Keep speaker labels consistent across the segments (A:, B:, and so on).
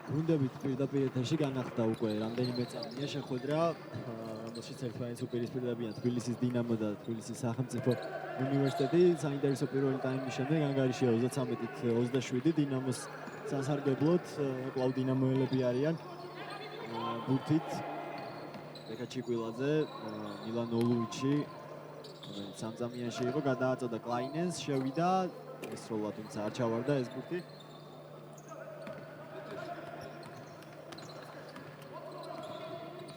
A: გუნდებით პირდაპირ ეთერში განახდა უკვე რამდენიმე წამია შეხვედრა, რომელშიც ერთმანეთს უპირისპირდებიან თბილისის დინამო და თბილისის სახელმწიფო უნივერსიტეტი. საინტერესო პირველი ტაიმის შემდეგ ანგარიშია 33-ით 27 დინამოს სასარგებლოდ. კლავ დინამოელები არიან ბურთით ბეკა ჩიკვილაძე, მილან ოლუიჩი, რომელიც სამწამიანში იყო, გადააწოდა კლაინენს, შევიდა ეს როლა, თუმცა არ ჩავარდა ეს ბურთი.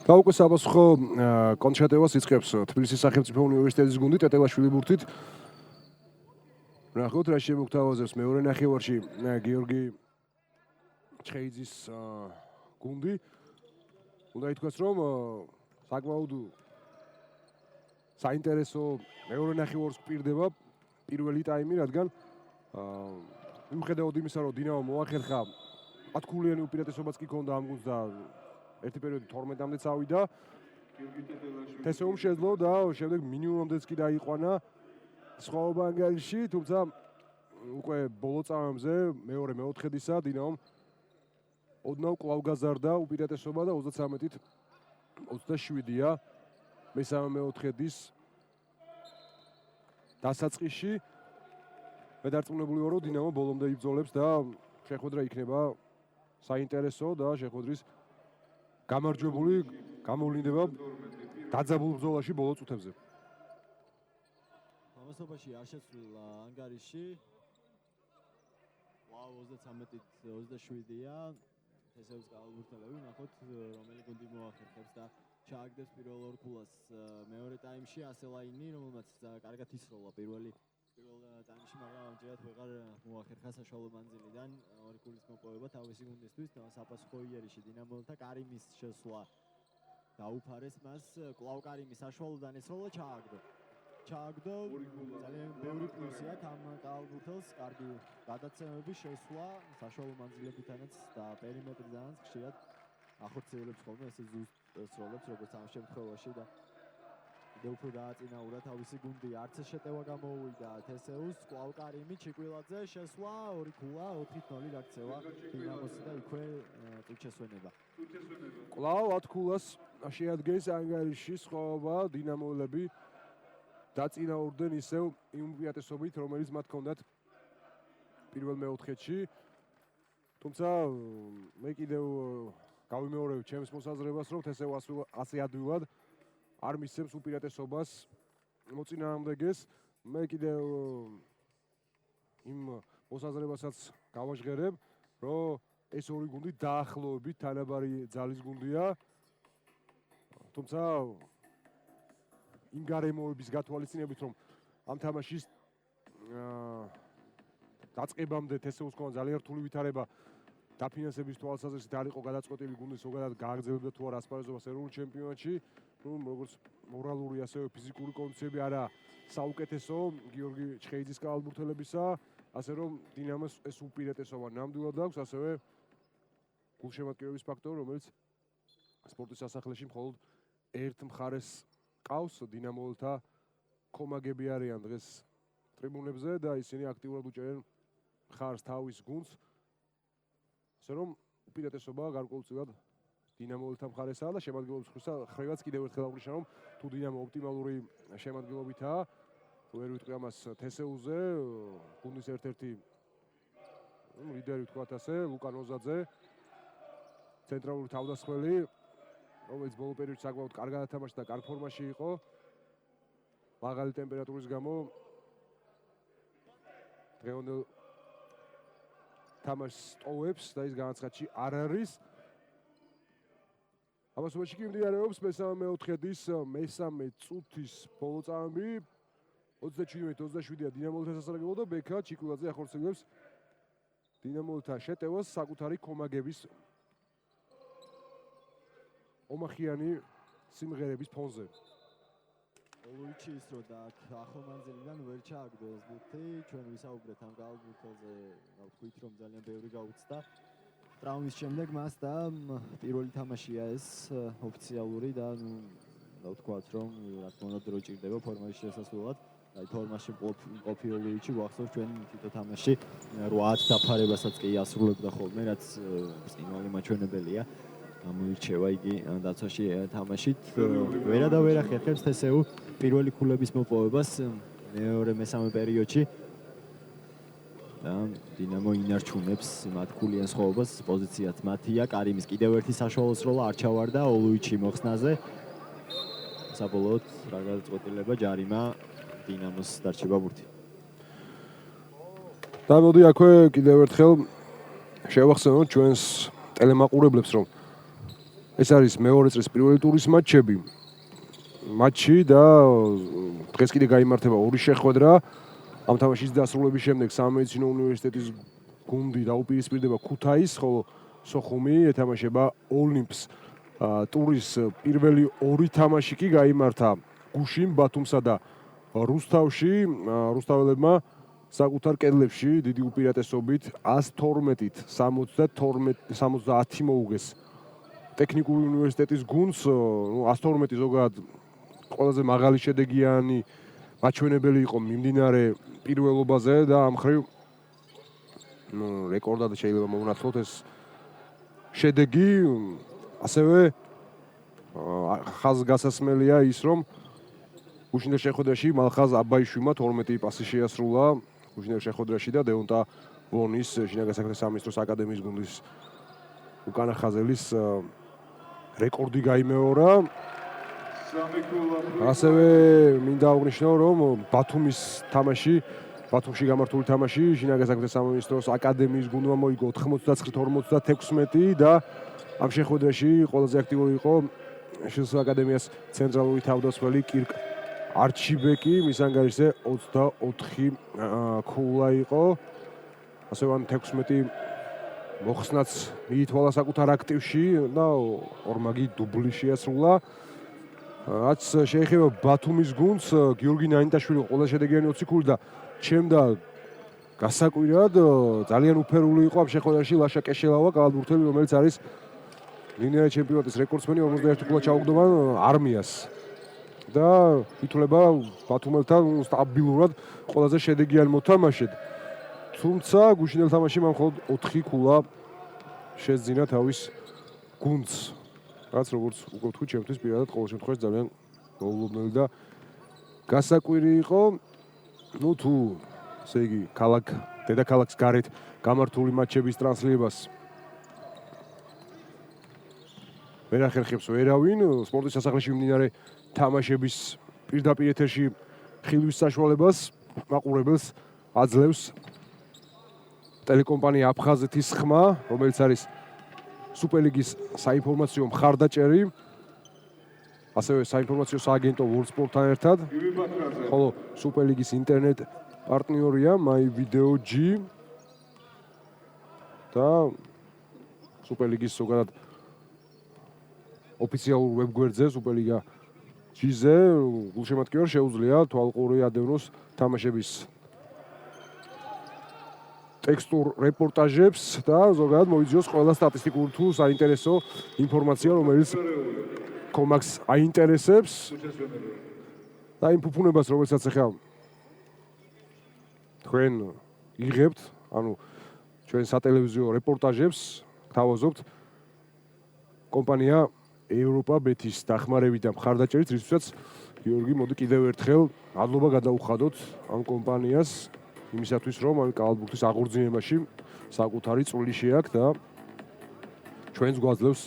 B: და უკვე საპასუხო კონჩატევას იწყებს თბილისის სახელმწიფო უნივერსიტეტის გუნდი ტეტელაშვილი ბურთით. ნახოთ რა შემოგთავაზებს მეორე ნახევარში გიორგი ჩხეიძის გუნდი. უნდა ითქვას, რომ საკმაოდ საინტერესო მეორე ნახევარს გვპირდება პირველი ტაიმი, რადგან მიუხედავად იმისა, რომ დინამო მოახერხა 10 ქულიანი უპირატესობაც კი ჰქონდა ამ გუნდს და ერთი პერიოდი 12-მდე წავიდა. თესეუმ შეძლო და შემდეგ მინიმუმამდეც კი დაიყვანა სხვაობა ანგარიში, თუმცა უკვე ბოლო წამებზე მეორე მეოთხედისა დინამომ ოდნავ კვლავ გაზარდა უპირატესობა და 33-ით 27-ია მესამე მეოთხედის დასაწყისში. მე დარწმუნებული ვარ, რომ დინამო ბოლომდე იბრძოლებს და შეხვედრა იქნება საინტერესო და შეხვედრის გამარჯვებული გამოვლინდება დაძაბულ ბრძოლაში ბოლო წუთებზე.
A: ამასობაში არ შეცვლილა ანგარიში. ვაუ 33-ით 27-ია. თესეუს გაალბურთელები, ნახოთ რომელი გუნდი მოახერხებს და ჩააგდებს პირველ ორ ქულას მეორე ტაიმში ასელაინი, რომელმაც კარგად ისროლა პირველ ტაიმში, მაგრამ ამჯერად ვეღარ მოახერხა საშუალო მანძილიდან ორი ქულის მოპოვება თავისი გუნდისთვის. საპასუხო იერიში დინამოელთა კარიმის შესვლა დაუფარეს მას. კლავ კარიმი საშუალოდან ესროლა, ჩააგდო ძალიან ბევრი პლუსი აქვს ამ გაალბურთელს, კარგი გადაცემები, შესვლა საშუალო მანძილებითანაც და პერიმეტრიდანაც ხშირად ახორციელებს ხოლმე ესე ზუსტ სროლებს, როგორც ამ შემთხვევაში და კიდევ უფრო დააწინაურა თავისი გუნდი. არც შეტევა გამოუვიდა თესეუს, კლავ კარიმი, ჩიკვილაძე, შესვლა, ორი ქულა, 4-0 გაქცევა დინამოსი და იქვე წუთშესვენება.
B: კლავ 10 ქულას შეადგენს ანგარიში, სხვაობა დინამოელები დაწინაურდნენ ისევ იმ უპირატესობით, რომელიც მათ ჰქონდათ პირველ მეოთხედში. თუმცა მე კიდევ გავიმეორებ ჩემს მოსაზრებას, რომ თესევ ასე ადვილად არ მისცემს უპირატესობას მოწინააღმდეგეს. მე კიდევ იმ მოსაზრებასაც გავაჟღერებ, რომ ეს ორი გუნდი დაახლოებით თანაბარი ძალის გუნდია. თუმცა იმ გარემოების გათვალისწინებით, რომ ამ თამაშის დაწყებამდე თესეუს ჰქონდა ძალიან რთული ვითარება დაფინანსების თვალსაზრისით, არ იყო გადაწყვეტილი გუნდის ზოგადად გააგრძელებდა თუ არა ასპარეზობას ეროვნულ ჩემპიონატში. როგორც მორალური, ასევე ფიზიკური კონდიციები არა საუკეთესო გიორგი ჩხეიძის გაალბურთელებისა, ასე რომ დინამოს ეს უპირატესობა ნამდვილად აქვს, ასევე გულშემატკივრების ფაქტორი, რომელიც სპორტის სასახლეში მხოლოდ ერთ მხარეს ყავს. დინამოელთა კომაგები არიან დღეს ტრიბუნებზე და ისინი აქტიურად უჭერენ მხარს თავის გუნდს. ასე რომ უპირატესობა გარკვეულწილად დინამოელთა მხარესაა და შემადგენლობის ხრივაც კიდევ ერთხელ აღვნიშნავ, რომ თუ დინამო ოპტიმალური შემადგენლობითაა, ვერ ვიტყვი ამას თესეუზე, გუნდის ერთ-ერთი ლიდერი ვთქვათ ასე, ლუკა ნოზაძე, ცენტრალური თავდამსხმელი, რომელიც ბოლო პერიოდში საკმაოდ კარგად ათამაშა და კარგ ფორმაში იყო. მაღალი ტემპერატურის გამო დღევანდელ თამაშს ტოვებს და ის განაცხადში არ არის. ამასობაში კი მიმდინარეობს მესამე მეოთხედის მესამე წუთის ბოლო წამები. 37-27-ია დინამოელთა სასარგებლო და ბექა ჩიკვილაძე ახორციელებს დინამოელთა შეტევას საკუთარი კომაგების ომახიანი სიმღერების ფონზე.
A: ოლუიჩი ისროდა ახლო მანძილიდან ვერ ჩააგდო ეს ბურთი. ჩვენ ვისაუბრეთ ამ გაალბურთელზე, ვთქვით, რომ ძალიან ბევრი გაუწდა ტრავმის შემდეგ მას და პირველი თამაშია ეს ოფიციალური და ვთქვათ, რომ რა თქმა უნდა დრო ჭირდება ფორმაში შესასვლელად. აი ფორმაში მყოფი ოლუიჩი გვახსოვს ჩვენ თითო თამაში 8 დაფარებასაც კი ასრულებდა ხოლმე, რაც წინვალი მაჩვენებელია. გამოირჩევა იგი დაცვაში თამაშით. ვერა და ვერა ხერხებს თესეუ პირველი ქულების მოპოვებას მეორე მესამე პერიოდში. და დინამო ინარჩუნებს მათ ქულიან სხვაობას, პოზიციაც მათია. კარიმის კიდევ ერთი საშუალო სროლა არ ჩავარდა ოლუიჩი მოხსნაზე. საბოლოოდ რა გადაწყვეტილება ჯარიმა დინამოს დარჩება ბურთი.
B: და მოდი აქვე კიდევ ერთხელ შევახსენოთ ჩვენს ტელემაყურებლებს, რომ ეს არის მეორე წრის პირველი ტურის მატჩი და დღეს კიდე გაიმართება ორი შეხვედრა. ამ თამაშის დასრულების შემდეგ სამედიცინო უნივერსიტეტის გუნდი დაუპირისპირდება ქუთაისს, ხოლო სოხუმი ეთამაშება ოლიმპს. ტურის პირველი ორი თამაში კი გაიმართა გუშინ, ბათუმსა და რუსთავში. რუსთაველებმა საკუთარ კედლებში დიდი უპირატესობით 112-ით 70 მოუგეს ტექნიკური უნივერსიტეტის გუნდს. 112 ზოგადად ყველაზე მაღალი შედეგიანი მაჩვენებელი იყო მიმდინარე პირველობაზე და ამ ხრივ რეკორდად შეიძლება მოუნათლოთ ეს შედეგი. ასევე ხაზგასასმელია ის, რომ გუშინდელ შეხვედრაში მალხაზ აბაიშვილმა 12 პასი შეასრულა გუშინდელ შეხვედრაში და დეონტა ვონის შინაგან საქმეთა სამინისტროს აკადემიის გუნდის უკანა ხაზელის რეკორდი გაიმეორა. ასევე მინდა აღნიშნო, რომ ბათუმში გამართული თამაში შინაგან საქმეთა სამინისტროს აკადემიის გუნდმა მოიგო 99-56 და ამ შეხვედრაში ყველაზე აქტიური იყო შს აკადემიას ცენტრალური თავდამსხმელი კირკ არჩიბეკი, მის ანგარიშზე 24 ქულა იყო. ასევე ამ 16 მოხსნაც მიითვალა საკუთარ აქტივში და ორმაგი დუბლი შეასრულა. რაც შეეხება ბათუმის გუნდს, გიორგი ნაინტაშვილი ყველა შედეგიანი 20 ქული და ჩემდა გასაკვირად ძალიან უფერული იყო ამ შეხვედრაში ლაშა კეშელავა, კალათბურთელი, რომელიც არის ლინიარი ჩემპიონატის რეკორდსმენი, 51 ქულა ჩაუგდომა არმიას. და ითვლება ბათუმელთან სტაბილურად ყველაზე შედეგიან მოთამაშედ. თუმცა გუშინდელ თამაში მან მხოლოდ 4 ქულა შეძინა თავის გუნდს. რაც როგორც უკვე ვთქვი, ჩემთვის პირადად ყოველ შემთხვევაში ძალიან მოულოდნელი და გასაკვირი იყო. თუ ესე იგი დედაქალაქს გარეთ გამართული მატჩების ტრანსლირებას ვერ ახერხებს ვერავინ, სპორტის სასახლეში მიმდინარე თამაშების პირდაპირ ეთერში ხილვის საშუალებას მაყურებელს აძლევს ტელეკომპანია აფხაზეთის ხმა, რომელიც არის სუპერლიგის საინფორმაციო მხარდაჭერი, ასევე საინფორმაციო სააგენტო ვორლდსპორტთან ერთად, ხოლო სუპერლიგის ინტერნეტ პარტნიორია MyVideoG და სუპერლიგის ზოგადად ოფიციალურ ვებგვერდზე სუპერლიგა G-ზე გულშემატკივარს შეუძლია თვალყური ადევნოს თამაშების ტექსტურ რეპორტაჟებს და ზოგადად მოიძიოს ყველა სტატისტიკური თუ საინტერესო ინფორმაცია, რომელიც კომაქს აინტერესებს და იმ ფუფუნებას, რომელსაც ახლა თქვენ იღებთ, ანუ ჩვენ სატელევიზიო რეპორტაჟებს გთავაზობთ კომპანია ევროპა ბეთის დახმარებით და მხარდაჭერით, რისთვისაც გიორგი მოდი კიდევ ერთხელ მადლობა გადაუხადოთ ამ კომპანიას იმისათვის, რომ ამ კალათბურთის აღორძინებაში საკუთარი წვლილი შეაქვს და ჩვენს გვაძლევს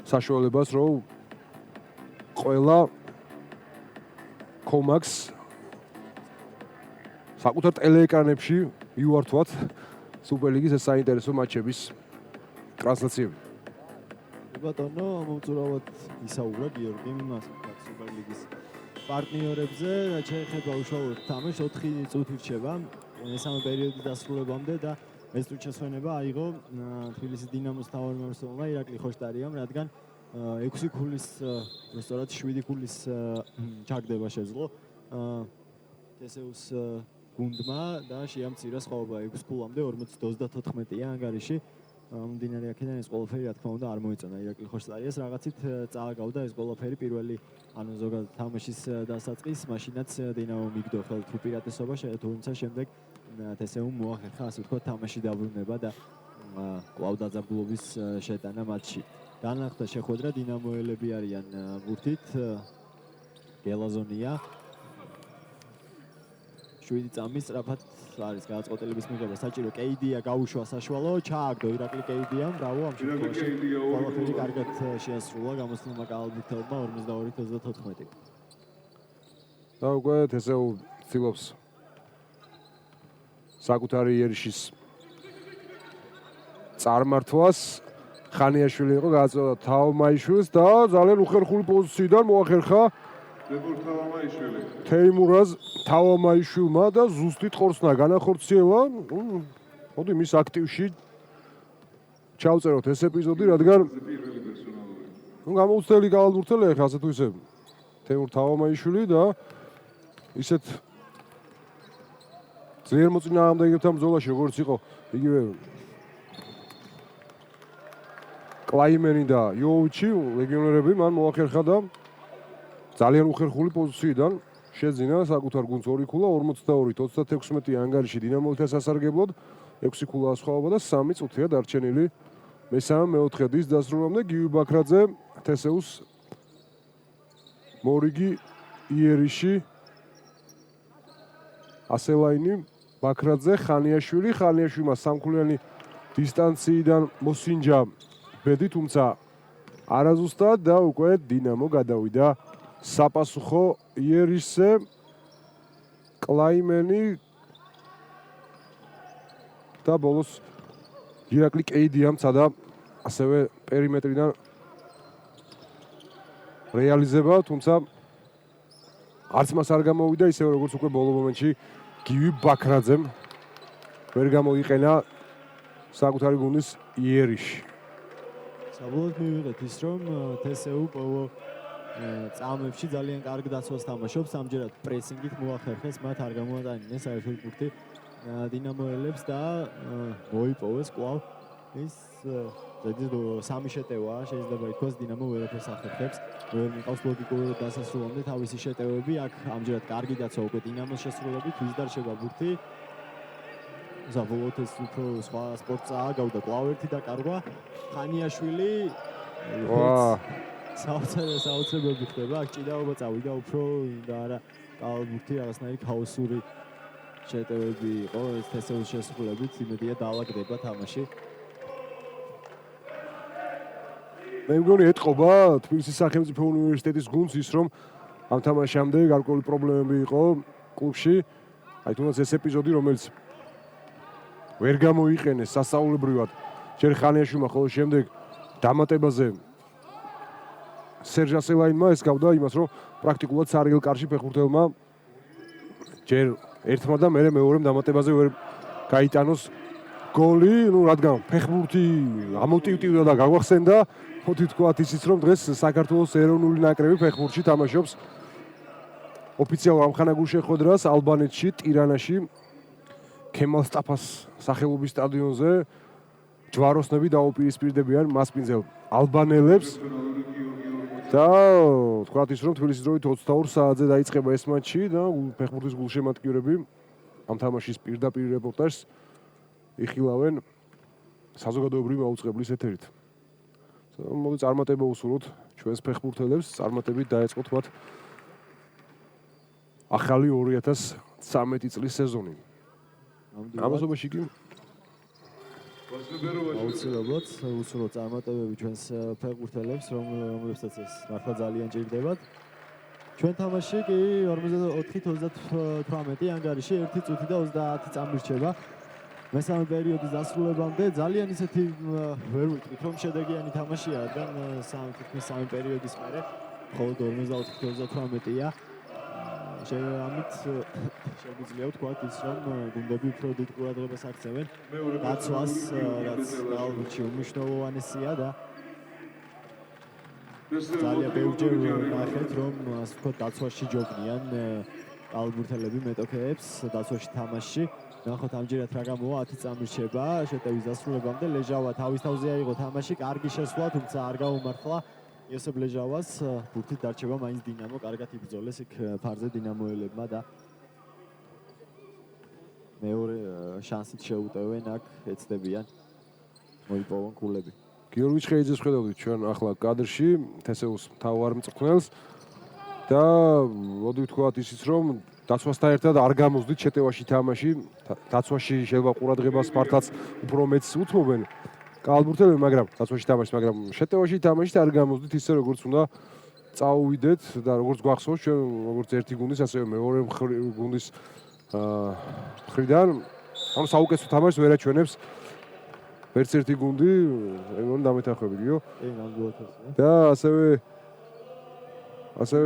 B: საშუალებას, რომ ყველა კომაქს საკუთარ ტელეეკრანებში მივართვათ სუპერლიგის ეს საინტერესო მატჩების ტრანსლაციები.
A: ბატონო, მომწურავად ისაუბრა გიორგი იმას სუპერლიგის პარტნიორებზე, რაც შეეხება უშუალოდ თამაშს 4 წუთი რჩება მესამე პერიოდის დასრულებამდე და ეს წუთი შესვენება აიღო თბილისის დინამოს მთავარ მემსწრეობამ ირაკლი ხოშტარიამ, რადგან 6 ქულის, სწორად 7 ქულის ჩაგდება შეძლო თესეუს გუნდმა და შეამცირა სხვაობა 6 ქულამდე 40-34-ია ანგარიში. მდინარე აქედან ეს ყველაფერი რა თქმა უნდა არ მოეწონა ირაკლი ხოშტარიას რაღაცით წააგავდა ეს ყველაფერი პირველი ანუ ზოგადად თამაშის დასაწყის მაშინაც დინამომ იგდო ხელთ უპირატესობა თუმცა შემდეგ თესეუმ მოახერხა ასე ვთქვათ თამაში დაბრუნება და კვლავ დაძაბულობის შეტანა მატჩში განახლდა შეხვედრა დინამოელები არიან ბურთით გელაზონია 7 წამის სწრაფად არის გადაწყვეტილების მიღება საჭირო კეიდია გაუშვა საშუალო ჩააგდო ირაკლი კეიდიამ ბრავო ამ შემთხვევაში ყველაფერი კარგად შეასრულა გამოსულმა კალბურთელმა 42-34
B: და უკვე თესეუ ცდილობს საკუთარი იერიშის წარმართვას ხანიაშვილი იყო გააწოდა თავმაიშვილს და ძალიან უხერხული პოზიციიდან მოახერხა თეიმურაზ თავმაიშვილმა და ზუსტით ხორცნა განახორციელა. მოდი მის აქტივში ჩავწეროთ ეს ეპიზოდი, რადგან გამოუცდელი კალბურთელია ხა ასე თუ ისე თეიმურ თავმაიშვილი და ისეთ ძლიერ მოწინააღმდეგეებთან ბრძოლაში როგორც იყო იგივე კლაიმენი და იოვიჩი ლეგიონერები მან მოახერხა და ძალიან უხერხული პოზიციიდან შეძინა საკუთარ გუნდს 2 ქულა 42-36 ანგარიში დინამოელთა სასარგებლოდ 6 ქულა ასხვაობა და 3 წუთია დარჩენილი მესამე-მეოთხე დის დასრულამდე გივი ბაქრაძე თესეუს მორიგი იერიში ასელაინი ბაქრაძე ხანიაშვილმა სამქულიანი დისტანციიდან მოსინჯა ბედი თუმცა არაზუსტად და უკვე დინამო გადავიდა საპასუხო იერიშზე კლაიმენი და ბოლოს ირაკლი კეიდიამ წადა ასევე პერიმეტრიდან რეალიზება თუმცა არც მას არ გამოვიდა ისევე როგორც უკვე ბოლო მომენტში გივი ბაქრაძემ ვერ გამოიყენა საკუთარი გუნდის იერიში
A: საბოლოოდ მივიღეთ ის რომ თესეუ ბოლო წამებში ძალიან კარგ დაცვას თამაშობს ამჯერად პრესინგით მოახერხეს მათ არ გამოატანინეს საერთოდ ბურთი დინამოელებს და მოიპოვეს კვლავ ის სამი შეტევა შეიძლება ითქვას დინამო ვერაფერს ახერხებს ვერ მიყავს ლოგიკური დასასრულამდე თავისი შეტევები აქ ამჯერად კარგი დაცვა უკვე დინამოს შესრულებით ვის დარჩება ბურთი საბოლოოდ ეს უფრო სხვა სპორტს ააგავდა კვლავ ერთი დაკარგვა ხანიაშვილი საოცრებები ხდება აქ ჭიდაობა წავიდა უფრო და არა კალბურთი რაღაცნაირი ქაოსური შეტევები იყო ეს თესეუს შესრულებით იმედია დაალაგდება თამაში მე მგონი ეთყობა თბილისის სახელმწიფო უნივერსიტეტის გუნდს ის რომ ამ თამაშამდე გარკვეული პრობლემები იყო კლუბში აი თუნდაც ეს ეპიზოდი რომელიც ვერ გამოიყენეს სასწაულებრივად ჯერ ხანიაშვილმა ხოლო შემდეგ დამატებაზე სერჟ ასელაინმა ეს გავდა იმას რომ პრაქტიკულად სარიელ კარში ფეხბურთელმა ჯერ ერთმა და მერე მეორემ დამატებაზე ვერ გაიტანოს გოლი ნუ რადგან ფეხბურთი ამოტივტივდა და გაგვახსენდა მოდი თქვათ ისიც რომ დღეს საქართველოს ეროვნული ნაკრები ფეხბურთში თამაშობს ოფიციალურ ამხანაგურ შეხვედრას ალბანეთში ტირანაში ქემალ სტაფას სახელობის სტადიონზე ჯვაროსნები დაუპირისპირდებიან მასპინძელ ალბანელებს და თქვათ ის რომ თბილისის დროით 22 საათზე დაიწყება ეს მატჩი და ფეხბურთის გულშემატკივრები ამ თამაშის პირდაპირ რეპორტაჟს იხილავენ საზოგადოებრივი მაუწყებლის ეთერით. მოდი წარმატება უსურვოთ ჩვენს ფეხბურთელებს, წარმატებით დაეწყოთ მათ ახალი 2013 წლის სეზონი. ამასობაში კი აუცილებლად უსურვოთ წარმატებები ჩვენს ფეხბურთელებს, რომლებსაც ეს მართლა ძალიან ჭირდებათ. ჩვენ თამაში კი 44-38 ანგარიში 1 წუთი და 30 წამი რჩება. მესამე პერიოდის დასრულებამდე ძალიან ისეთი ვერ ვიტყვით რომ შედეგიანი თამაშია, რადგან სამი პერიოდის მერე მხოლოდ 44-38-ია. ამით შეგვიძლია ვთქვათ ის რომ გუნდები უფრო დიდ ყურადღებას აქცევენ დაცვას, რაც ალბათ უმნიშვნელოვანესია და ძალიან ბევრჯერ ნახეთ რომ ასე ვთქვათ დაცვაში ჯობნიან კალბურთელები მეტოქეებს დაცვაში თამაში ნახოთ ამჯერად რა გამოვა 10 წამი რჩება შეტევის დასრულებამდე ლეჟავა თავის თავზე აიღო თამაში კარგი შესვლა თუმცა არ გაუმართლა იოსებ ლეჟავას ბურთით დარჩება მაინც დინამო კარგად იბრძოლეს იქ ფარზე დინამოელებმა და მეორე შანსით შეუტევენ აქ ეცდებიან მოიპოვონ ქულები
B: გიორგი ჩხეიძეს ხედავთ ჩვენ ახლა კადრში თესეუს მთავარ მწვრთნელს და მოდი ვთქვათ ისიც რომ დაცვასთან ერთად არ გამოსდით შეტევაში თამაში დაცვაში შეიძლება ყურადღებას მართლაც უფრო მეც უთმობენ კალბურთელები მაგრამ დაცვაში თამაში მაგრამ შეტევაში თამაშით არ გამოსდით ისე როგორც უნდა წაუვიდეთ და როგორც გვახსოვს ჩვენ როგორც ერთი გუნდის ასევე მეორე გუნდის მხრიდან ანუ საუკეთესო თამაშს ვერ აჩვენებს ვერც ერთი გუნდი ეგონ დამეთანხმებიო და ასევე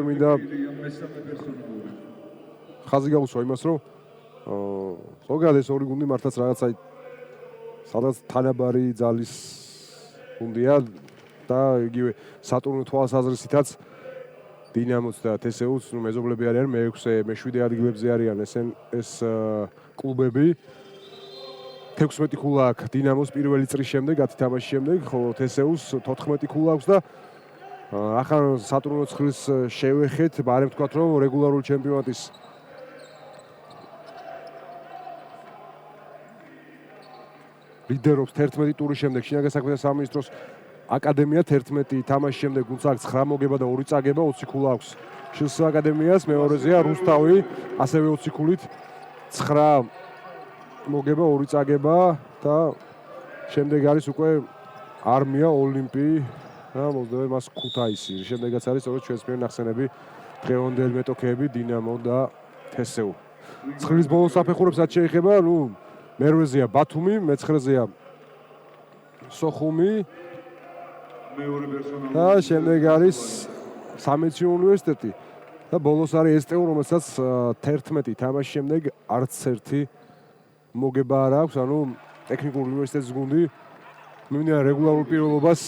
B: მინდა ხაზი გაუსვა იმას რომ ზოგადად ეს ორი გუნდი მართლაც რაღაცა სადაც თანაბარი ძალის გუნდია და იგივე სატურნო თვალსაზრისითაც დინამოც და თესეუს მეზობლები არიან მე-6, მე-7 ადგილებზე არიან ეს კლუბები 16 ქულა აქვს დინამოს პირველი წრის შემდეგ 10 თამაშის შემდეგ ხოლო თესეუს 14 ქულა აქვს და ახლა სატურნო ცხრილს შევეხეთ ბარემ თქვათ რომ რეგულარული ჩემპიონატის ლიდერობს 11 ტურის შემდეგ შინაგან საქმეთა სამინისტროს აკადემია 11 თამაშის შემდეგ გუნდს აქვს 9 მოგება და 2 წაგება 20 ქულა აქვს შილს აკადემიას მეორეზეა რუსთავი ასევე 20 ქულით 9 მოგება 2 წაგება და შემდეგ არის უკვე არმია ოლიმპი და მოსდევენ მას ქუთაისი შემდეგაც არის სწორედ ჩვენს მიერ ნახსენები დღევანდელი მეტოქეები დინამო და თესეუ ცხრილის ბოლო საფეხურებსაც შეეხება მერვეზეა ბათუმი მე-9-ზეა სოხუმი და შემდეგ არის სამეცნიერო უნივერსიტეტი და ბოლოს არის ესტეუ რომელსაც 11 თამაშის შემდეგ არც ერთი მოგება არ აქვს ანუ ტექნიკური უნივერსიტეტის გუნდი მიმდინარე რეგულარულ პირველობას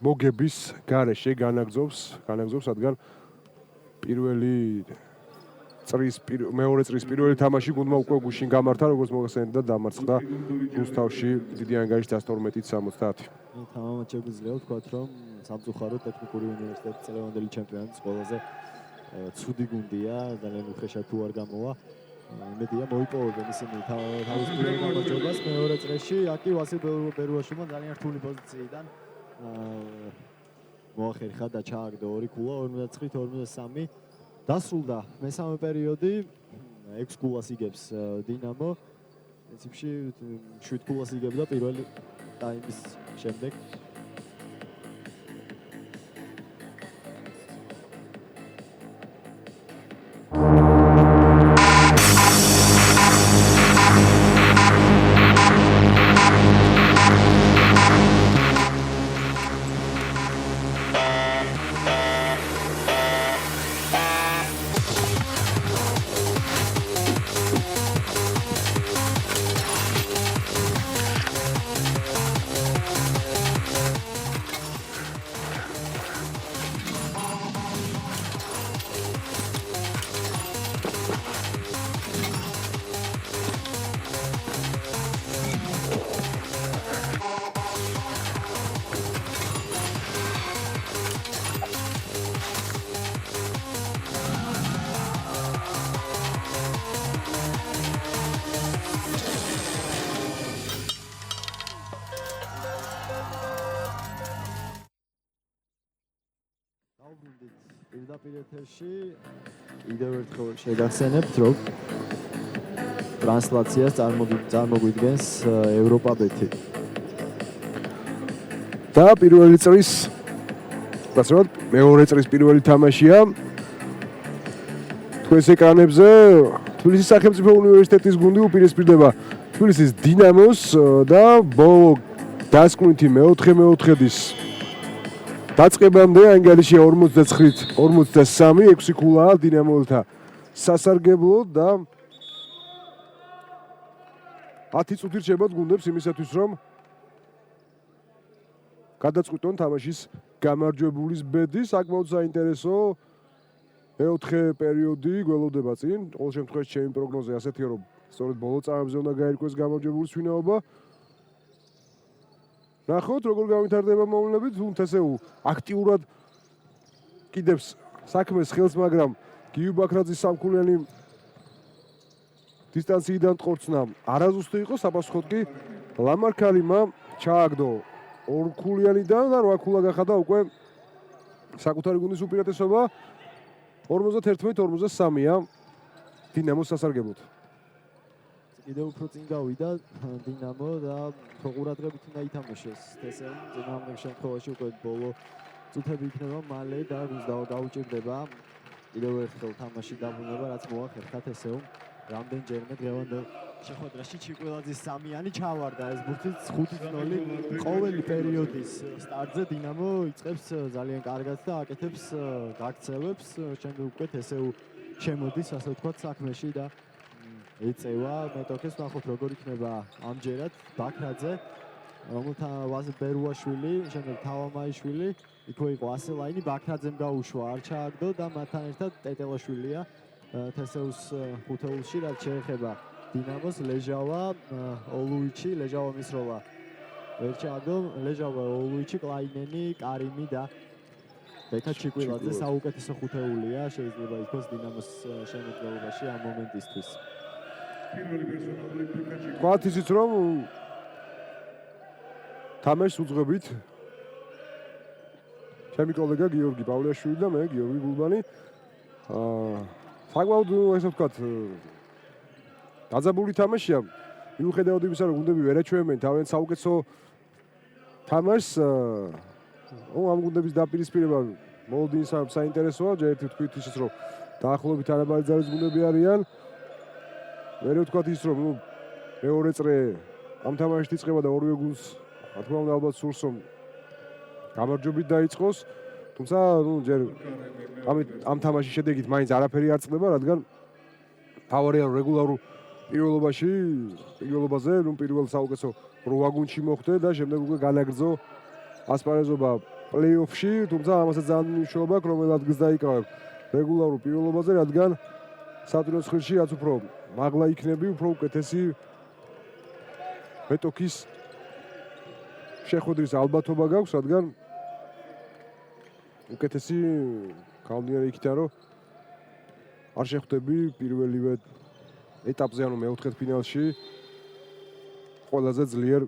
B: მოგების გარეშე განაგზობს რადგან პირველი მეორე წრის პირველი თამაში გუნდმა უკვე გუშინ გამართა როგორც მოგახსენეთ და დამარცხდა რუსთავში დიდი ანგარიშით 112-70.
A: თამამაჩები შეგვიძლია ვთქვათ რომ სამწუხაროდ ტექნიკური უნივერსიტეტის წლევანდელი ჩემპიონატის ყველაზე ცუდი გუნდია ძალიან უხეშად თუ არ გამოვა იმედია მოიპოვებენ ისინი თავის პირველ გამარჯვებას მეორე წრეში აკი ვასილ ბერუაშვილმა ძალიან რთული პოზიციიდან მოახერხა და ჩააგდო 2 ქულა 59-53 დასრულდა მესამე პერიოდი 6 ქულას იგებს დინამო პრინციპში 7 ქულას იგებდა პირველი ტაიმის შემდეგ პირდაპირ ეთერში კიდევ ერთხელ შეგახსენებთ რომ ტრანსლაციას წარმოგვიდგენს ევროპაბეთი
B: და პირველი წრის გასწრებთ მეორე წრის პირველი თამაშია თქვენს ეკრანებზე თბილისის სახელმწიფო უნივერსიტეტის გუნდი უპირისპირდება თბილისის დინამოს და ბოლო დასკვნითი მეოთხედის დაწყებამდე ანგარიშია 49-43 6 ქულაა დინამოელთა სასარგებლო და 10 წუთი რჩებათ გუნდებს იმისათვის რომ გადაწყვიტონ თამაშის გამარჯვებულის ბედი საკმაოდ საინტერესო მეოთხე პერიოდი გველოდება წინ ყოველ შემთხვევაში ჩემი პროგნოზი ასეთია რომ სწორედ ბოლო წამებზე უნდა გაირკვეს გამარჯვებული swinაობა. ნახოთ როგორ გავითარდება მოვლენები, თუ თესეუ აქტიურად კიდევს საქმეს ხელს, მაგრამ გიუ ბაქრაძის სამქულიანი დისტანციიდან ტყორცნა არაზუსტი იყო, საპასუხოდ კი ლამარკარიმა ჩააგდო ორქულიანიდან და 8 ქულა გახადა უკვე საკუთარი გუნდის უპირატესობა 51-53-ია დინამოს სასარგებლოდ.
A: კიდევ უფრო წინ გავიდა დინამო და ყურადღებით უნდა ითამაშოს თესეუ დინამოს შემთხვევაში უკვე ბოლო წუთები იქნება მალე და გაუჭირდება კიდევ ერთხელ თამაში დაბრუნება რაც მოახერხა თესეუ რამდენჯერმე დღევანდელ შეხვედრაში ჩიკვილაძის სამიანი ჩავარდა ეს ბურთიც 5-0 ყოველი პერიოდის სტარტზე დინამო იწყებს ძალიან კარგად და აკეთებს გაქცევებს შემდეგ უკვე თესეუ შემოდის ასე ვთქვათ საქმეში და ეწევა მეტოქეს ნახოთ როგორ იქნება ამჯერად ბაქრაძე რომელთა ვაზ ბერუაშვილი შემდეგ თავამაიშვილი იქვე იყო ასელაინი ბაქრაძემ გაუშვა არ ჩააგდო და მათთან ერთად ტეტელაშვილია თესეუს ხუთეულში რაც შეეხება დინამოს ლეჟავა ოლუიჩი ლეჟავა მისროლა ვერ ჩააგდო ლეჟავა ოლუიჩი კლაინენი კარიმი და ბექა ჩიკვილაძე საუკეთესო ხუთეულია შეიძლება ითქვას დინამოს შემოქმედებაში ამ მომენტისთვის
B: ვთქვათ ისიც რომ თამაშს უძღვებით ჩემი კოლეგა გიორგი პავლეაშვილი და მე გიორგი გულბანი საკმაოდ ესე ვთქვათ დაძაბული თამაშია მიუხედავად იმისა რომ გუნდები ვერ აჩვენებენ თავიანთ საუკეთესო თამაშს ამ გუნდების დაპირისპირება მოლოდინს საინტერესოა ჯერ ერთი ვთქვით ისიც რომ დაახლოებით არაბალი ძალის გუნდები არიან მე ვთქვათ ის რომ მეორე წრე ამ თამაშით იწყება და ორივე გუნდს რა თქმა უნდა ალბათ სურს რომ გამარჯვებით დაიწყოს თუმცა ჯერ ამ თამაშის შედეგით მაინც არაფერი არ წყდება რადგან თავარია რეგულარულ პირველობაზე პირველ საუკეთესო 8 გუნდში მოხვდე და შემდეგ უკვე განაგრძო ასპარეზობა პლეი-ოფში თუმცა ამასაც ძალიან მნიშვნელობა აქვს რომელ ადგილს დაიკავებ რეგულარულ პირველობაზე რადგან სატურნოს ხილში რაც უფრო მაღლა იქნები უფრო უკეთესი მეტოქის შეხვედრის ალბათობა გაქვს რადგან უკეთესი გამდინარე იქიდან რომ არ შეხვდები პირველივე ეტაპზე ანუ მეოთხედფინალში ყველაზე ძლიერ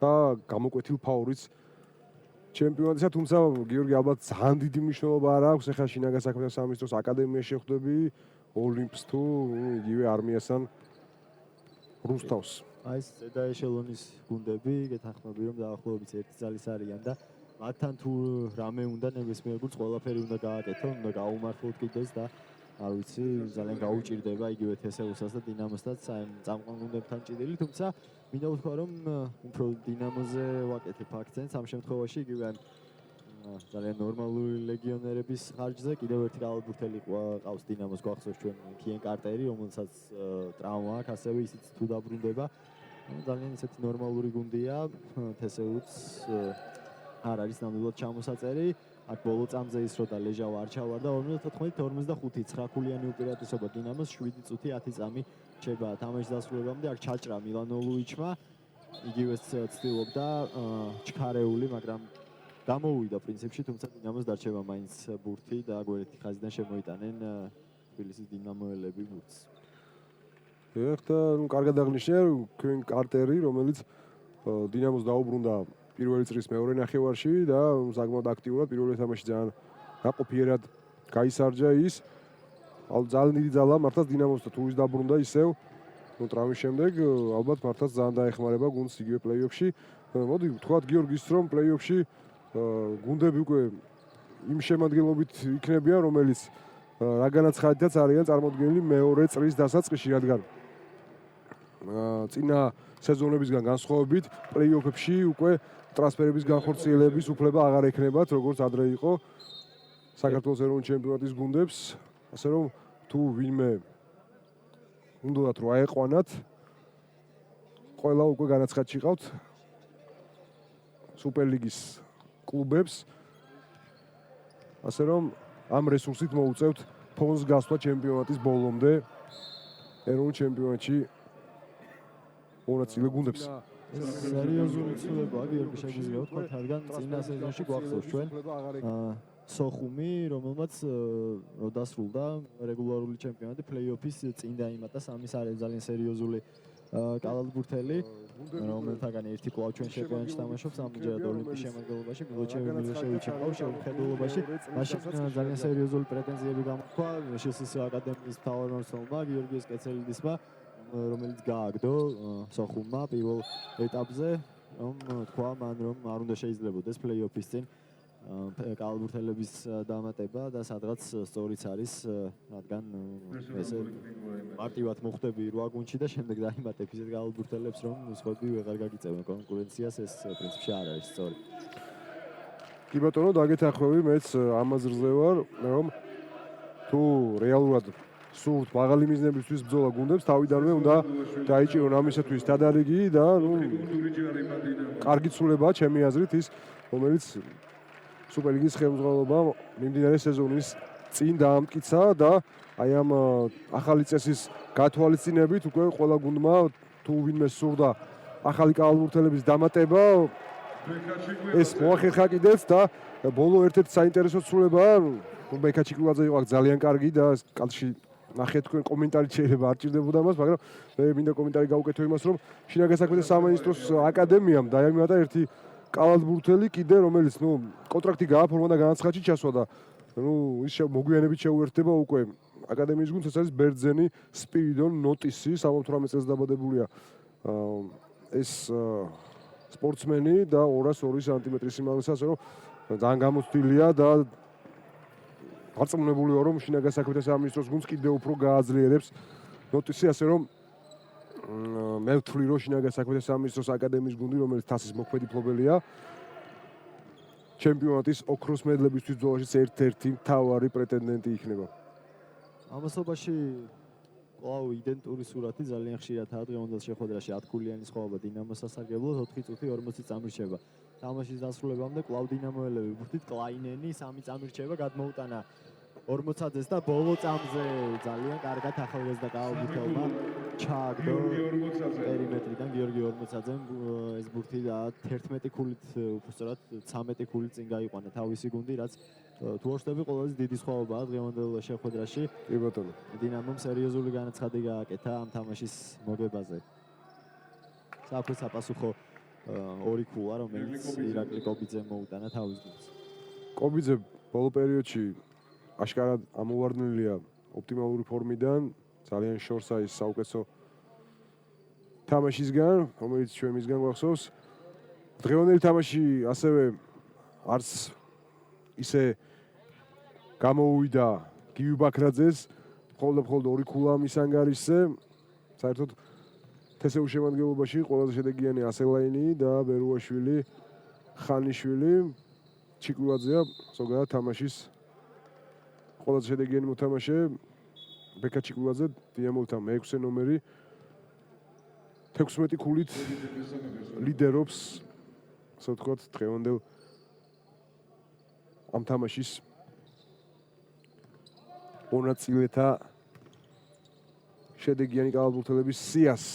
B: და გამოკვეთილ ფავრიტს ჩემპიონატისა თუმცა გიორგი ალბათ ძალიან დიდი მნიშვნელობა არ აქვს ეხლა შინაგან საქმეთა სამინისტროს აკადემიაში შეხვდები ოლიმპს თუ იგივე არმიასთან რუსთავს
A: აი ეს და ეშელონის გუნდები გეთანხმები რომ დაახლოებით ერთი ძალის არიან და მათთან თუ რამე უნდა ნებისმიერ გუნდს ყველაფერი უნდა გააკეთონ უნდა გაუმართლოთ კიდეს და არ ვიცი ძალიან გაუჭირდება იგივე თესეუსას და დინამოსაც აი წამყვან გუნდებთან ჭიდილი თუმცა მინდა ვთქვა რომ უფრო დინამოზე ვაკეთებ აქცენტს ამ შემთხვევაში იგივე ძალიან ნორმალური ლეგიონერების ხარჯზე კიდევ ერთი გალბურთელი ყავს დინამოს გვახსოვს ჩვენ კიენ კარტერი რომელსაც ტრავმა აქვს ასევე ისიც თუ დაბრუნდება ძალიან ისეთი ნორმალური გუნდია თესეუც არ არის ნამდვილად ჩამოსაწერი აქ ბოლო წამზე ის რო და ლეჟავა არ ჩავარდა 54-45 9 ქულიანი უპირატესობა დინამოს 7 წუთი 10 წამი რჩება თამაშის დასრულებამდე აქ ჩაჭრა მილანოლუიჩმა იგივე ცდილობდა ჩქარეული მაგრამ გამოვიდა პრინციპში თუმცა დინამოს დარჩება მაინც ბურთი და გვერდითი ხაზიდან შემოიტანენ თბილისის დინამოელები ბურთს
B: ეხლა კარგად აღნიშნე კიენ კარტერი რომელიც დინამოს დაუბრუნდა პირველი წრის მეორე ნახევარში და საკმაოდ აქტიურად პირველ თამაში ძალიან გაყოფიერად გაისარჯა ის. ძალიან დიდი ძალა მართლაც დინამოს და თუ ის დაბრუნდა ისევ ტრავმის შემდეგ ალბათ მართლაც ძალიან დაეხმარება გუნდს იგივე პლეი-ოფში. მოდი ვთქვათ გიორგის რომ პლეი-ოფში გუნდები უკვე იმ შემადგენლობით იქნებიან რომელიც რაგანაც ხარჯაც არიან წარმოდგენილი მეორე წრის დასაწყისში რადგან წინა სეზონებისგან განსხვავებით პლეი-ოფებში უკვე ტრანსფერების განხორციელების უფლება აღარ ექნებათ როგორც ადრე იყო საქართველოს ეროვნული ჩემპიონატის გუნდებს ასე რომ თუ ვინმე უნდათ რომ აეყვანათ ყველა უკვე განაცხადში ყავთ სუპერლიგის კლუბებს ასე რომ ამ რესურსით მოუწევთ ფონს გასვლა ჩემპიონატის ბოლომდე ეროვნულ ჩემპიონატში მონაწილე გუნდებს.
A: სერიოზული ცვლილებაა გიორგი შეგვიძლია ვთქვათ, რადგან წინა სეზონში გვახსოვს ჩვენ სოხუმი, რომელმაც რო დასრულდა რეგულარული ჩემპიონატი, პლეი-ოფის წინ დაიმატა სამი ძალიან სერიოზული კალათბურთელი, რომელთაგან ერთი კვლავ ჩვენ ჩემპიონატში თამაშობს, ამჯერად ოლიმპის შემადგენლობაში, მილოშევიჩი ყავს შემოქმედებაში. მაშინ ძალიან სერიოზული პრეტენზიები გამოთქვა შსს აკადემიის მთავარმმართველმა გიორგი სკეცელიდისმა, რომელიც გააგდო სოხუმმა პირველ ეტაპზე, რომ თქვა მან, რომ არ უნდა შეიძლებოდეს პლეი-ოფის წინ კალათბურთელების დამატება და სადღაც სწორიც არის, რადგან ესე მარტივად მოხვდები 8 გუნდში და შემდეგ დაიმატებ ისეთ კალათბურთელებს, რომ სხვები ვეღარ გაგიწევენ კონკურენციას, ეს პრინციპში არ არის სწორი.
B: კი ბატონო, დაგეთანხმები, მეც ამაზე ვარ, რომ თუ რეალურად სურთ მაღალი მიზნებისთვის ბრძოლა გუნდებს, თავიდანვე უნდა დაიჭირონ ამისათვის დადარიგი და კარგი ცვლილებაა ჩემი აზრით ის, რომელიც სუპერლიგის ხელმძღვანელობა მიმდინარე სეზონის წინ დაამტკიცა და აი ამ ახალი წესის გათვალისწინებით უკვე ყველა გუნდმა თუ ვინმე სურდა ახალი კალათბურთელების დამატება ეს მოახერხა კიდეც და ბოლო ერთ-ერთი საინტერესო ცვლილებაა, ბექა ჩიკლაძე იყო ძალიან კარგი და კალში ნახეთ თქვენ კომენტარით შეიძლება არ ჭირდებოდა მას, მაგრამ მე მინდა კომენტარი გავუკეთო იმას, რომ შინაგან საქმეთა სამინისტროს აკადემიამ დაიმატა ერთი კალათბურთელი კიდე, რომელიც კონტრაქტი გააფორმა და განაცხადში ჩასვა და ის მოგვიანებით შეუერთდება უკვე აკადემიის გუნდს, ეს არის ბერძენი სპირიდონ ნოტისი, 78 წელს დაბადებულია ეს სპორტსმენი და 202 სანტიმეტრის სიმაღლეზე, ასე რომ ძალიან გამოცდილია და არწმუნებული ვარ, რომ შინაგან საქმეთა სამინისტროს გუნდს კიდევ უფრო გააძლიერებს ნოტისი, ასე რომ მე ვთვლი, რომ შინაგან საქმეთა სამინისტროს აკადემიის გუნდი, რომელიც თასის მოქმედი მფლობელია, ჩემპიონატის ოქროს მედლებისთვის ბრძოლაში ერთ-ერთი მთავარი პრეტენდენტი იქნება.
A: ამასობაში კვლავ იდენტური სურათი ძალიან ხშირადაა დღევანდელ შეხვედრაში 10 ქულიანი სხვაობა დინამოს სასარგებლოდ 4 წუთი 40 წამირჩება. თამაშის დასრულებამდე კვლავ დინამოელები ვუხდით კლაინენი 3 წამირჩება გადმოუტანა 40-ს და ბოლო წამზე ძალიან კარგად ახალგაზრდა კალათბურთელმა ჩააგდო პერიმეტრიდან გიორგი 40-ძემ ეს ბურთი და 11 ქულით, უბრალოდ 13 ქულით წინ გაიყვანა თავისი გუნდი, რაც თუ არ ვშტები ყველაზე დიდი სხვაობაა დღევანდელ შეხვედრაში.
B: კი ბატონო.
A: დინამომ სერიოზული განაცხადი გააკეთა ამ თამაშის მოგებაზე. საფრთხე საპასუხო ორი ქულა, რომელიც ირაკლი კობიძემ მოუტანა თავის გუნდს.
B: კობიძე ბოლო პერიოდში აშკარად ამოვარდნილია ოპტიმალური ფორმიდან, ძალიან შორს არის საუკეთესო თამაშისგან, რომელიც ჩვენ მისგან გვახსოვს. დღევანდელი თამაში ასევე არც ისე გამოუვიდა გივი ბაქრაძეს, მხოლოდ ორი ქულა მის ანგარიშზე. საერთოდ თესეუს შემადგენლობაში ყველაზე შედეგიანი ასელაინი და ბერუაშვილი, ხანიშვილი, ჩიკლაძეა ზოგადად თამაშის ყველაზე შედეგიანი მოთამაშე ბექა ჩიკლაძე დინამოვთან მე-6 ნომერი 16 ქულით ლიდერობს, ასე ვთქვათ, დღევანდელ ამ თამაშის მონაწილეთა შედეგიანი კალათბურთელების სიას.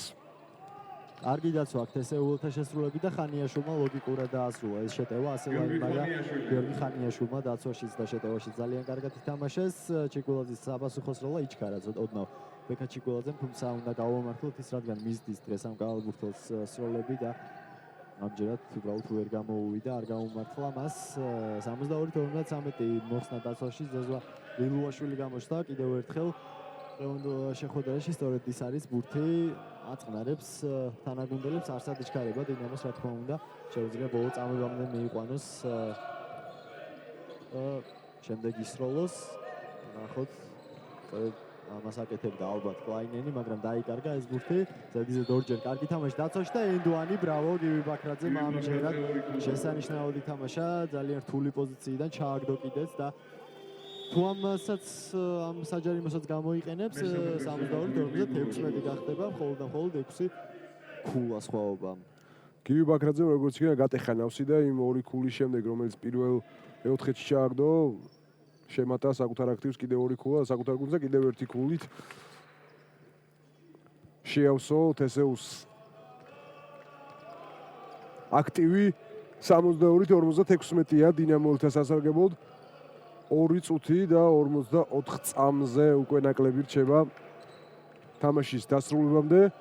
A: კარგი დაცვა აქ თესეულთა შესრულები და ხანიაშვილმა ლოგიკურად დაასრულა ეს შეტევა, ასელაინმა და გიორგი ხანიაშვილმა დაცვაშიც და შეტევაშიც ძალიან კარგად ითამაშეს. ჩიკლაძის საპასუხოს როლა იჩქარა ოდნავ ბექა ჩიკლაძემ, თუმცა უნდა გავამართლოთ ის, რადგან მისდის დღეს ამ კალათბურთელს სროლები და ამჯერად უბრალოდ ვერ გამოუვიდა, არ გაუმართლა მას. 62-53 მოხსნა დაცვაში ზეზვა ლილუაშვილი გამოჩნდა კიდევ ერთხელ. დღევანდელ შეხვედრაში სწორედ ის არის ბურთი აწყნარებს თანაგუნდელებს, არსად იჩქარება დინამოს, რა თქმა უნდა, შეუძლია ბოლო წამებამდე მიიყვანოს შემდეგ ისროლოს. ნახოთ, ამას აკეთებდა ალბათ კლაინენი, მაგრამ დაიკარგა ეს ბურთი. ზედიზედ ორჯერ კარგი თამაში დაცვაში და ენდუანი, ბრავო, გივი ბაქრაძემ ამჯერად შესანიშნავად ითამაშა, ძალიან რთული პოზიციიდან ჩააგდო კიდეც და თუ ამასაც ამ საჯარიმოსაც გამოიყენებს 62-56 გახდება, მხოლოდ 6 ქულა სხვაობა.
B: გივი ბაქრაძემ როგორც იქნება გატეხა ნავსი და იმ ორი ქულის შემდეგ, რომელიც პირველ მეოთხეში ჩააგდო, შემატა საკუთარ აქტივს კიდევ ორი ქულა, საკუთარ გუნდზე კიდევ ერთი ქულით. შეავსო თესეუს აქტივი 62-56-ია დინამოელთა სასარგებლოდ 2 წუთი და 44 წამზე უკვე ნაკლები რჩება თამაშის დასრულებამდე.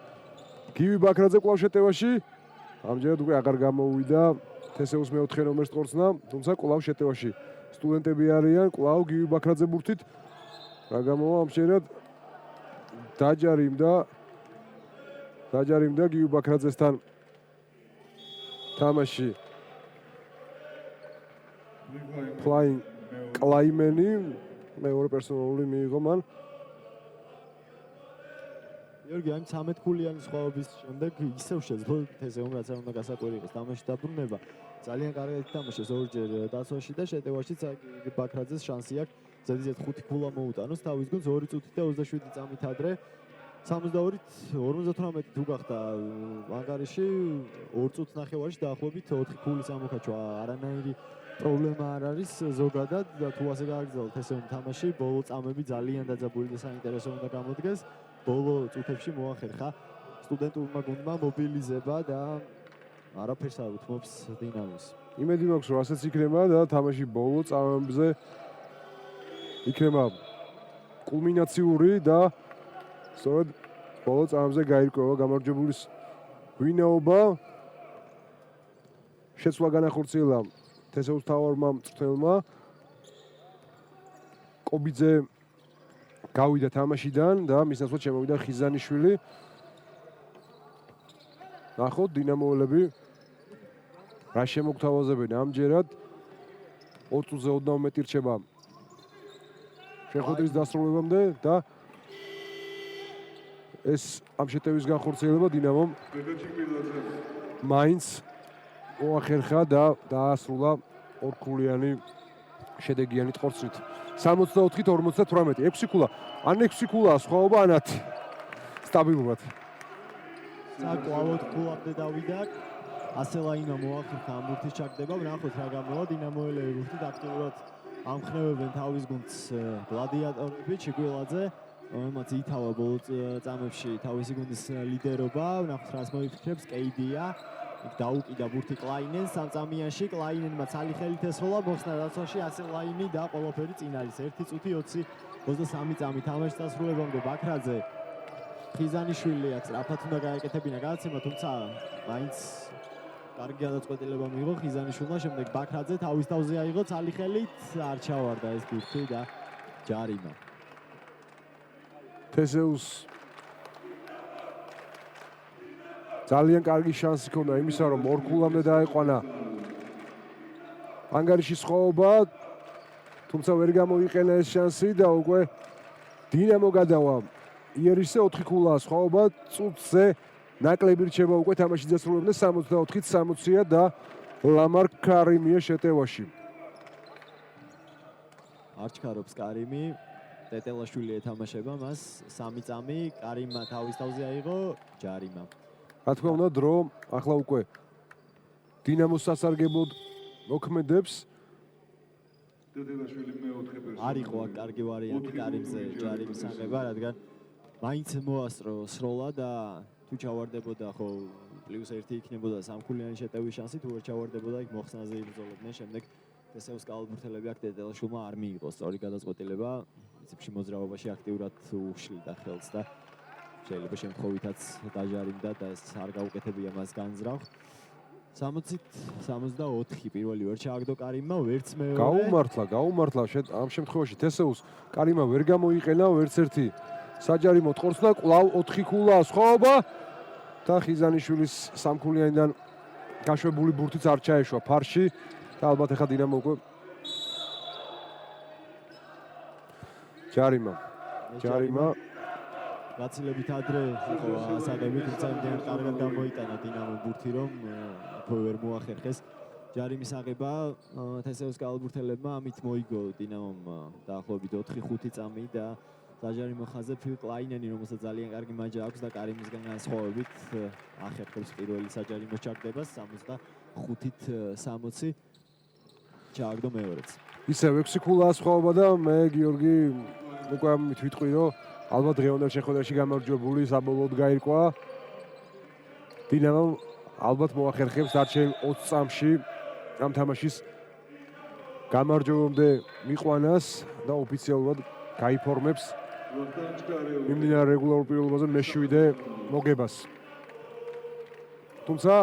B: გივი ბაქრაძე კვლავ შეტევაში. ამჯერად უკვე აღარ გამოუვიდა თესეუს მეოთხე ნომერს ყორცნა, თუმცა კვლავ შეტევაში სტუდენტები არიან, კვლავ გივი ბაქრაძე ბურთით. რა გამოვა ამჯერად დაჯარიმდა გივი ბაქრაძესთან თამაში. Flying კლაიმენი მეორე პერსონალური მიიღო მან.
A: გიორგი, ამ 13 ქულიანი სხვაობის შემდეგ ისევ შეძლო თესეუმ რაც არ უნდა გასაკვირი იყოს თამაში დაბრუნება. ძალიან კარგად ითამაშეს ორჯერ დაცვაში და შეტევაშიც ბაქრაძეს შანსი აქვს ზედიზედ 5 ქულა მოუტანოს თავის გუნდს 2 წუთით და 27 წამით ადრე 62-ით 58 თუ გახდა ანგარიში 2 წუთს ნახევარში დაახლოებით 4 ქულის ამოქაჩვა არანაირი პრობლემა არ არის ზოგადად და თუ ასე გააგრძელოთ თესეუმ თამაში ბოლო წამები ძალიან დაძაბული და საინტერესო უნდა გამოდგეს. ბოლო წუთებში მოახერხა სტუდენტურმა გუნდმა მობილიზება და არაფერს არ უთმობს დინამოს.
B: იმედი მაქვს რომ ასეც იქნება და თამაში ბოლო წამებზე იქნება კულმინაციური და სწორედ ბოლო წამებზე გაირკვევა გამარჯვებულის ვინაობა. შეცვლა განახორციელა თესეუს თავარმა მწვრთნელმა. კობიძე გავიდა თამაშიდან და მის ნაცვლად შემოვიდა ხიზანიშვილი. ნახოთ დინამოელები რა შემოგთავაზებენ ამჯერად 2 წუთზე 22 რჩება შეხვედრის დასრულებამდე და ეს ამ შეტევის განხორციელება დინამომ მაინც მოახერხა და დაასრულა ორქულიანი შედეგიანი ტყორცნით 64-ით 58 6 ქულა ან 6 ქულაა სხვაობა ან 10 სტაბილურად
A: საკვლავოდ ქულამდე დავიდა ასელაინა მოახერხა ამ ბურთის ჩაგდება ვნახოთ რა გამოვა დინამოელები ბურთით აქტიურად ამხნევებენ თავის გუნდს გლადიატორები ჩიგვილაძე რომელმაც ითავა ბოლო წამებში თავისი გუნდის ლიდერობა ვნახოთ რას მოიფიქრებს კეიდია იქ დაუკიდა ბურთი კლაინენს სამწამიანში კლაინენმა ცალი ხელით ესროლა მოხსნა დაცვაში ასელაინი და ყველაფერი წინ არის 1 წუთი 23 წამი თამაშის დასრულებამდე ბაქრაძე ხიზანიშვილი აქვს რაფათ უნდა გაეკეთებინა გადაცემა თუმცა მაინც კარგი გადაწყვეტილება მიიღო ხიზანიშვილმა შემდეგ ბაქრაძე თავის თავზე აიღო ცალი ხელით არ ჩავარდა ეს ბურთი და ჯარიმა
B: თესეუს ძალიან კარგი შანსი ჰქონდა იმისა რომ ორ ქულამდე დაეყვანა ანგარიში სხვაობა თუმცა ვერ გამოიყენა ეს შანსი და უკვე დინამო გადავა იერიშზე 4 ქულაა სხვაობა წუთზე ნაკლები რჩება უკვე თამაშის დასრულებამდე 64-ით 60-ია და ლამარ კარიმია შეტევაში
A: არჩქარობს კარიმი ტეტელაშვილი ეთამაშება მას 3 წამი კარიმმა თავის თავზე აიღო ჯარიმა
B: რა თქმა უნდა დრო ახლა უკვე დინამოს სასარგებლოდ მოქმედებს
C: ტეტელაშვილი მეოთხე პერსონაჟი
A: არ იყო კარგი ვარიანტი კარიმზე ჯარიმის აღება რადგან მაინც მოასწრო სროლა და თუ ჩავარდებოდა ხო +1 იქნებოდა სამქულიანი შეტევის შანსი თუ ვერ ჩავარდებოდა იქ მოხსნაზე იბრძოლებდნენ შემდეგ თესეუს კალბურთელები აქ ტეტელაშვილმა არ მიიღო სწორი გადაწყვეტილება პრინციპში მოძრაობაში აქტიურად უშლიდა ხელს და შეიძლება შემთხვევითაც დაჯარიმდა და ეს არ გაუკეთებია მას განზრახ 60-ით 64 პირველი ვერ ჩააგდო კარიმმა ვერც მეორე
B: გაუმართლა ამ შემთხვევაში თესეუს კარიმა ვერ გამოიყენა ვერც ერთი საჯარიმო ტყორცნა კვლავ 4 ქულაა სხვაობა და ხიზანიშვილის სამქულიანიდან გაშვებული ბურთიც არ ჩაეშვა ფარში და ალბათ ახლა დინამო უკვე ჯარიმა
A: გაცილებით ადრე იყო ასაღები თუმცა იმდენად კარგად გამოიტანა დინამო ბურთი რომ უფრო ვერ მოახერხეს ჯარიმის აღება თესეუს კალბურთელებმა ამით მოიგო დინამომ დაახლოებით 4-5 წამი და საჯარიმო ხაზზე ფილ კლაინენი რომელსაც ძალიან კარგი მაჯა აქვს და კარიმისგან განსხვავებით ახერხებს პირველი საჯარიმოს ჩაგდებას 65-ით 60 ჩააგდო მეორეც
B: ისევ 6 ქულაა სხვაობა და მე გიორგი უკვე ამით ვიტყვი რომ ალბათ დღევანდელ შეხვედრაში გამარჯვებული საბოლოოდ გაირკვა. დინამომ ალბათ მოახერხებს დარჩენილ 20 წამში ამ თამაშის გამარჯვებამდე მიყვანას და ოფიციალურად გაიფორმებს მიმდინარე რეგულარულ პირველობაზე მე-7 მოგებას. თუმცა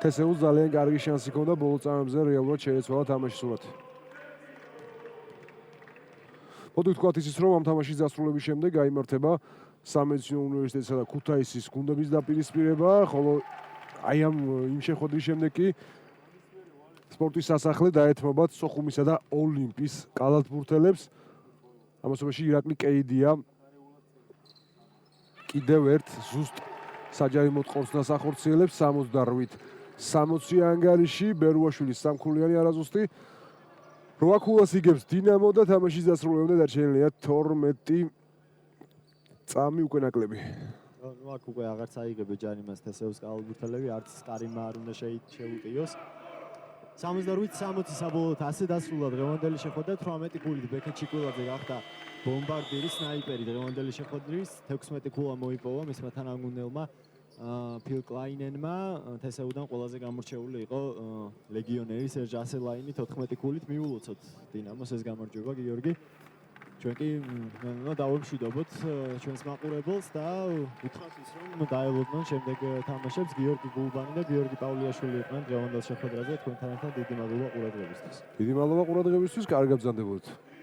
B: თესეულს ძალიან კარგი შანსი ჰქონდა ბოლო წამებზე რეალურად შეეცვალა თამაშის სურათი. მოდი ვთქვათ ისიც, რომ ამ თამაშის დასრულების შემდეგ გაიმართება სამედიცინო უნივერსიტეტსა და ქუთაისის გუნდების დაპირისპირება, ხოლო აი ამ იმ შეხვედრის შემდეგ კი სპორტის სასახლე დაეთმობათ სოხუმისა და ოლიმპის კალათბურთელებს. ამასობაში ირაკლი კეიდია კიდევ ერთ ზუსტ საჯარი მოწყორს ახორციელებს 68-60 ანგარიში, ბერუაშვილის სამქულიანი არაზუსტი 8 ქულას იგებს დინამო და თამაშის დასრულებამდე დარჩენილია 12 წამი უკვე ნაკლები.
A: ნუ აქ უკვე აღარც აიგებენ ჯარიმას თესეუს კალათბურთელები, არც კარიმა არ უნდა შეუტიოს. 68-60 საბოლოოდ ასე დასრულა დღევანდელი შეხვედრა. 18 ქულით ბექე ჩიკვილაძე გახდა ბომბარდირი სნაიპერი დღევანდელი შეხვედრის. 16 ქულა მოიპოვა მისმა თანაგუნდელმა ფილ კლაინენმა. თესეუდან ყველაზე გამორჩეული იყო ლეგიონერი სერჟ ასელაინი 14 ქულით მიულოცოთ დინამოს ეს გამარჯვება გიორგი. ჩვენ კი დავემშვიდობოთ ჩვენს მაყურებელს და უთხრათ ის რომ დაელოდნონ შემდეგ თამაშებს გიორგი გულბანი და გიორგი პავლიაშვილი იყვნენ დღევანდელ შეხვედრაზე თქვენთან ერთად. დიდი მადლობა ყურადღებისთვის.
B: დიდი მადლობა ყურადღებისთვის, კარგად ბრძანდებოდეთ.